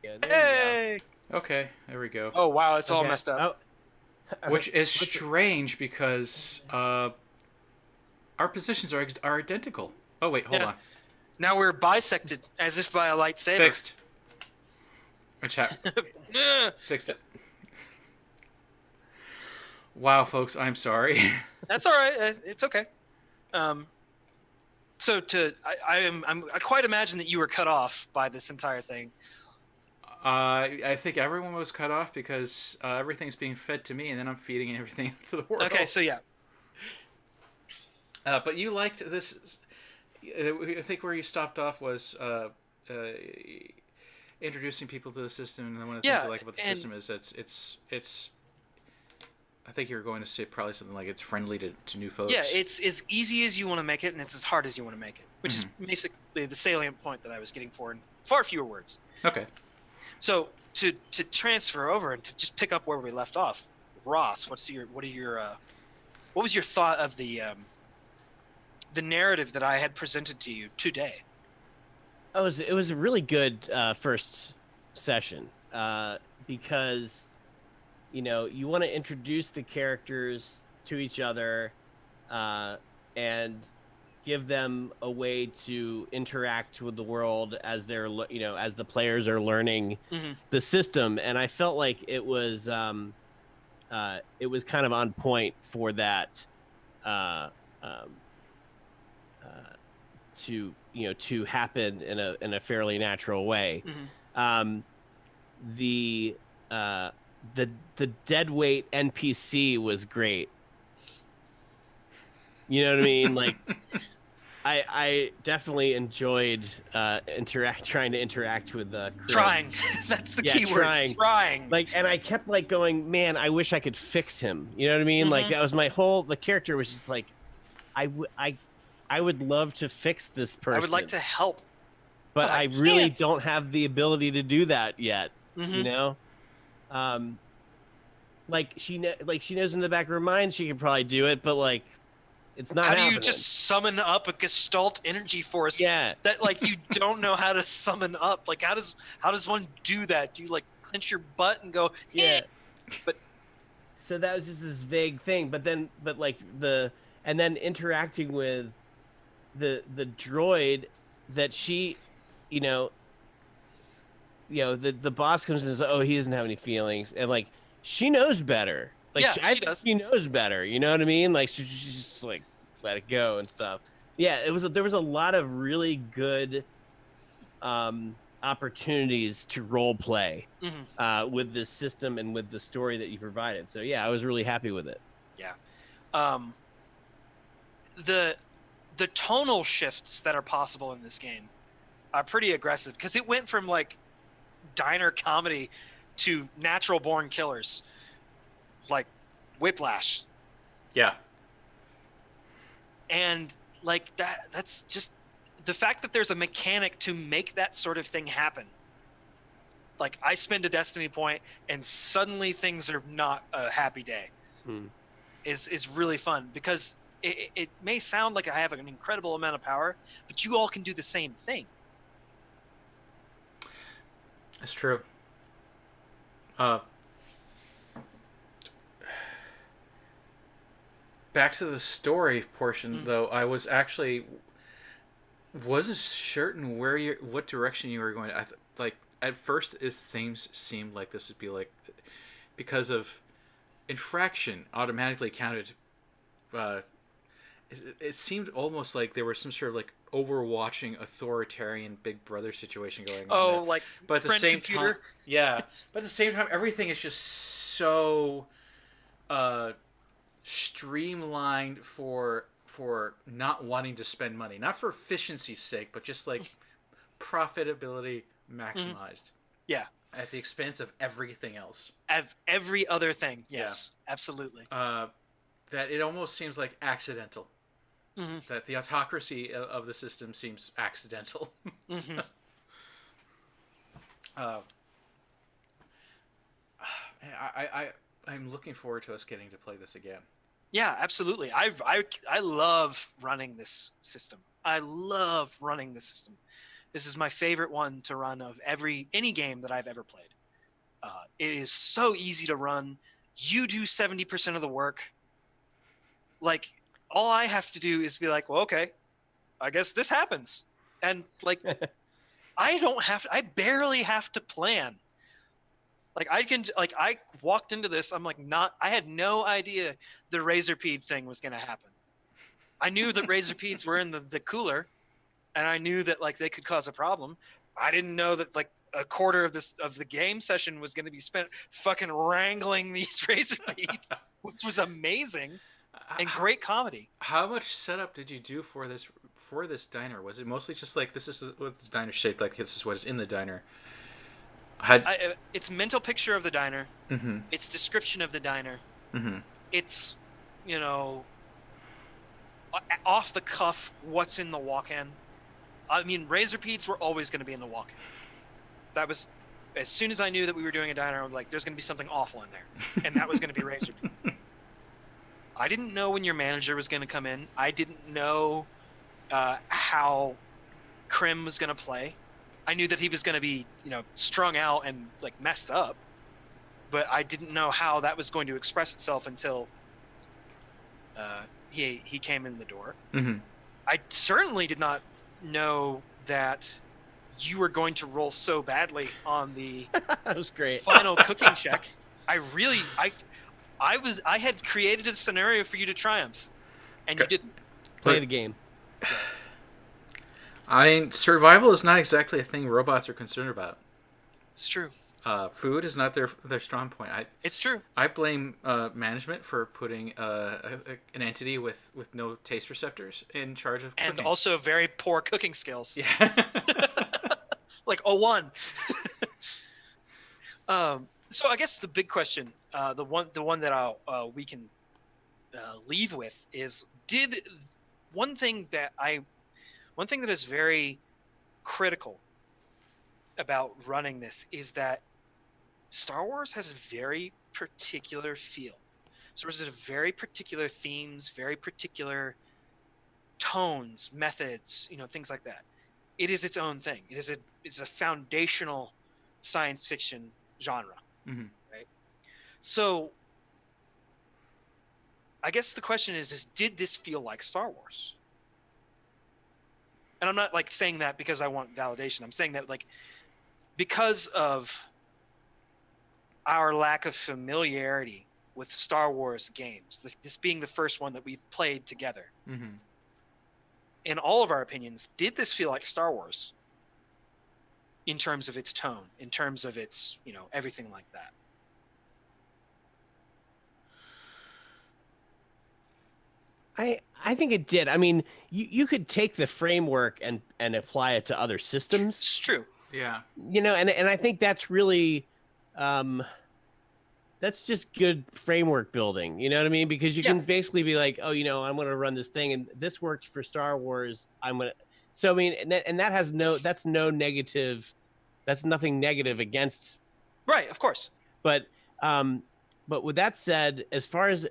Yeah, there you go. Hey! Okay, there we go. Oh wow, it's all Okay. messed up. Oh, Which is listen. strange because our positions are identical. Oh wait, hold Yeah. on. Now we're bisected as if by a lightsaber. Fixed. My chat Yeah. fixed it. Wow, folks, I'm sorry. That's all right. It's okay. Um, so I quite imagine that you were cut off by this entire thing. I think everyone was cut off because everything's being fed to me, and then I'm feeding everything out to the Okay, world. so yeah, But you liked this. I think where you stopped off was uh, introducing people to the system, and one of the things I yeah, like about the and system is that it's. I think you're going to say probably something like it's friendly to new yeah, folks. it's as easy as you want to make it, and it's as hard as you want to make it, which is Mm-hmm. basically the salient point that I was getting for in far fewer words. Okay. So to transfer over and to just pick up where we left off, Ross, what was your thought of the narrative that I had presented to you today? It was a really good first session because you want to introduce the characters to each other and give them a way to interact with the world as as the players are learning Mm-hmm. the system. And I felt like it was kind of on point for that uh, um, to happen in a fairly natural way. Mm-hmm. Um, the uh, the dead weight NPC was great. You know what I mean? Like I definitely enjoyed trying to interact with Krim. Trying. That's the Yeah, key word. trying. Trying. Like, and I kept like going, man, I wish I could fix him. You know what I mean? Like Mm-hmm. that was the character was just like, I would love to fix this I would like person, to help, but but I I really can't. don't have the ability to do that yet. You Mm-hmm. know, um, like she knows in the back of her mind she could probably do it, but like it's not How do you happening. just summon up a gestalt energy force Yeah, that like you don't know how to summon up? Like how does one do that? Do you like clench your butt and go, yeah. but So that was just this vague thing, but like and then interacting with the droid that she, you know, the boss comes in and says, "Oh, he doesn't have any feelings," and like she knows better. Like yeah, I she think does. she knows better. You know what I mean? Like she's just like let it go and stuff. Yeah, there was a lot of really good opportunities to role play Mm-hmm. with this system and with the story that you provided. So yeah, I was really happy with it. Yeah. Um, the the tonal shifts that are possible in this game are pretty aggressive because it went from like diner comedy to natural born killers, like Whiplash, Yeah. and like that's just the fact that there's a mechanic to make that sort of thing happen. Like I spend a destiny point and suddenly things are not a happy day Hmm. is really fun because it may sound like I have an incredible amount of power, but you all can do the same thing. That's true. Uh, Back to the story portion, Mm. though, I was actually wasn't certain what direction you were going. Like at first, it seemed like this would be like because of infraction automatically counted. Uh, it seemed almost like there was some sort of like overwatching authoritarian Big Brother situation going on there. Oh, like But at the friend same time, computer. yeah. But at the same time, everything is just so uh, streamlined for not wanting to spend money, not for efficiency's sake, but just like profitability Mhm. maximized Yeah, at the expense of everything else. every other thing. Yeah. Yes, absolutely. That it almost seems like accidental. Hmm. That the autocracy of the system seems accidental. Hmm. uh, I'm looking forward to us getting to play this again. Yeah, absolutely. I love running this system. I love running this system. This is my favorite one to run of any game that I've ever played. It is so easy to run. You do 70% of the work. Like, all I have to do is be like, well, okay, I guess this happens. And like, I barely have to plan. Like I walked into this, I'm like, I had no idea the Razorpede thing was going to happen. I knew that Razorpedes were in the cooler, and I knew that like they could cause a problem. I didn't know that like a quarter of the game session was going to be spent fucking wrangling these Razorpedes, which was amazing and great comedy. How much setup did you do for this diner? Was it mostly just like, this is what the diner's shaped like, this is what is in the diner? It's mental picture of the diner. Mm-hmm. It's description of the diner. Mm-hmm. It's, you know, off the cuff, what's in the walk-in. I mean, Razorpedes were always going to be in the walk-in. That was, as soon as I knew that we were doing a diner, I'm like, there's going to be something awful in there. And that was going to be Razorpede. I didn't know when your manager was going to come in. I didn't know how Krim was going to play. I knew that he was going to be, you know, strung out and like messed up, but I didn't know how that was going to express itself until he came in the door. Mm-hmm. I certainly did not know that you were going to roll so badly on the That was great. final cooking check. I had created a scenario for you to triumph, and you didn't. Play the game. I mean, survival is not exactly a thing robots are concerned about. It's true. Food is not their strong point. It's true. I blame management for putting an entity with no taste receptors in charge of cooking. And also very poor cooking skills. Yeah. Like a 1. So I guess the big question, the one that we can leave with is, one thing that is very critical about running this is that Star Wars has a very particular feel. Star Wars has very particular themes, very particular tones, methods, you know, things like that. It is its own thing. It's a foundational science fiction genre, Mm-hmm. right? So I guess the question is did this feel like Star Wars? And I'm not like saying that because I want validation. I'm saying that like because of our lack of familiarity with Star Wars games, this being the first one that we've played together. Mm-hmm. In all of our opinions, did this feel like Star Wars in terms of its tone, in terms of its, you know, everything like that? I think it did. I mean, you could take the framework and apply it to other systems. It's true. Yeah. You know, and I think that's really that's just good framework building. You know what I mean? Because you can basically be like, oh, you know, I'm going to run this thing, and this works for Star Wars. I'm going to. So I mean, and that has that's nothing negative against. Right. Of course. But with that said, as far as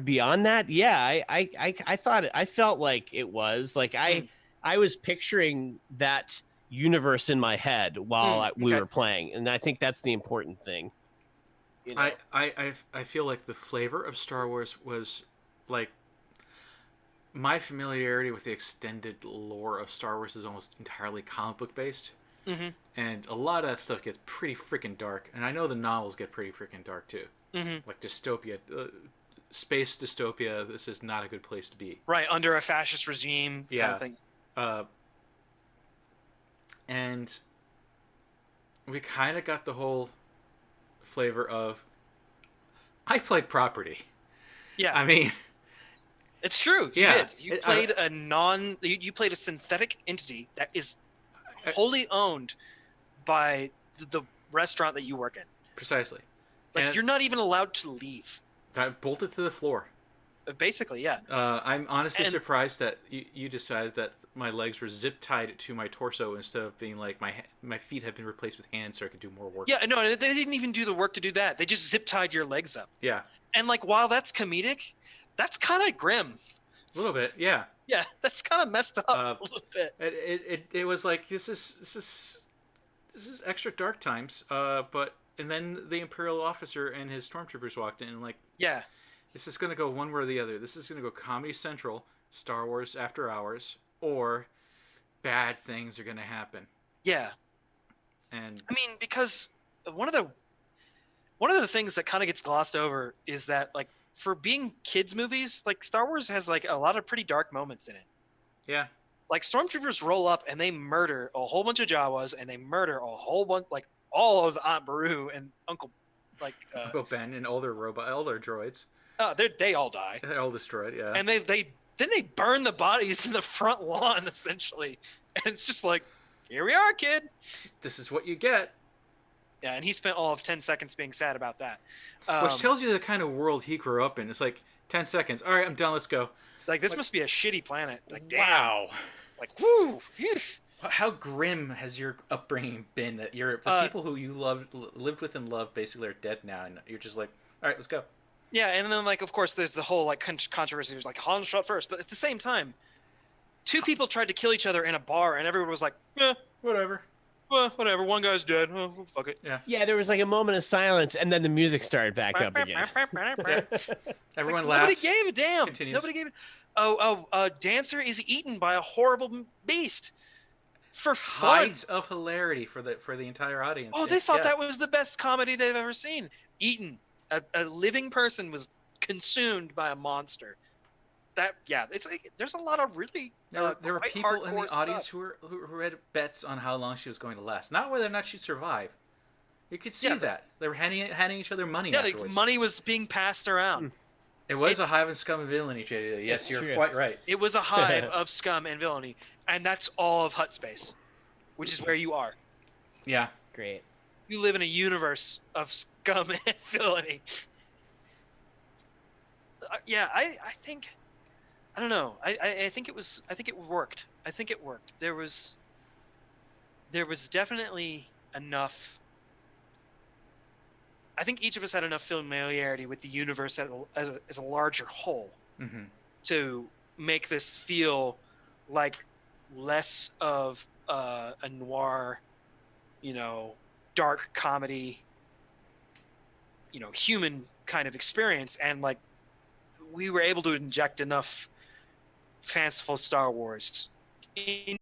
beyond that, yeah, I felt like it was like I was picturing that universe in my head while we were playing, and I think that's the important thing. You know? I feel like the flavor of Star Wars was like, my familiarity with the extended lore of Star Wars is almost entirely comic book based. Mm-hmm. And a lot of that stuff gets pretty freaking dark, and I know the novels get pretty freaking dark too. Mm-hmm. Like dystopia, space dystopia. This is not a good place to be. Right, under a fascist regime kind of thing. And we kind of got the whole flavor of, I played property. Yeah, I mean, it's true. You Yeah. did. You played you played a synthetic entity that is wholly owned by the restaurant that you work in. Precisely. Like, And you're not even allowed to leave. I bolted to the floor. Basically, yeah. I'm honestly surprised that you decided that my legs were zip tied to my torso instead of being like my feet had been replaced with hands so I could do more work. Yeah, no, they didn't even do the work to do that. They just zip tied your legs up. Yeah. And like, while that's comedic, that's kind of grim. A little bit, yeah. Yeah, that's kind of messed up Uh, a little bit. it was like this is extra dark times. But and then the Imperial officer and his stormtroopers walked in, and like Yeah, this is gonna go one way or the other. This is gonna go Comedy Central, Star Wars After Hours, or bad things are gonna happen. yeah. And I mean, because one of the one of the things that kind of gets glossed over is that like for being kids movies, like Star Wars has like a lot of pretty dark moments in it. yeah, Like stormtroopers roll up and they murder a whole bunch of Jawas and they murder a whole bunch like all of Aunt Beru and Uncle like Uncle Ben and all their droids, they all die. they're all destroyed. Yeah, And they burn the bodies in the front lawn essentially. And it's just like, here we are, kid. this is what you get. Yeah, and he spent all of 10 seconds being sad about that. Which tells you the kind of world he grew up in. It's like 10 seconds. All right, I'm done. Let's go. Like this must be a shitty planet. Like damn. Wow. Like whoo. Yeesh. How grim has your upbringing been? That the people who you lived with and loved, basically are dead now, and you're just like, all right, let's go. Yeah, and then like of course there's the whole like controversy. There's like Han shot first, but at the same time, two people tried to kill each other in a bar, and everyone was like, "Yeah, Whatever. well, whatever. One guy's dead. Oh, fuck it." Yeah. Yeah, there was like a moment of silence, and then the music started back up again. Everyone Nobody laughs. gave a damn. Continues. Nobody gave it. Dancer is eaten by a horrible beast for fun. Heights of hilarity for the entire audience. Oh, they thought Yeah. that was the best comedy they've ever seen. Eaten. A living person was consumed by a monster. It's like there's a lot of really There were quite people in the hardcore audience stuff. who had bets on how long she was going to last, not whether or not she'd survive. You could see Yeah, that they were handing each other money Yeah, afterwards. money was being passed around. It was It's- a hive of scum and villainy, JD. Yes, It's you're true. quite right. It was a hive of scum and villainy, and that's all of Hutt space, which is where you are. Yeah. Great. You live in a universe of scum and villainy. I think I don't know. I think it was. I think it worked. I think it worked. There was definitely enough. I think each of us had enough familiarity with the universe as a larger whole Mm-hmm. to make this feel like less of a noir, dark comedy, human kind of experience, and like we were able to inject enough fanciful Star Wars into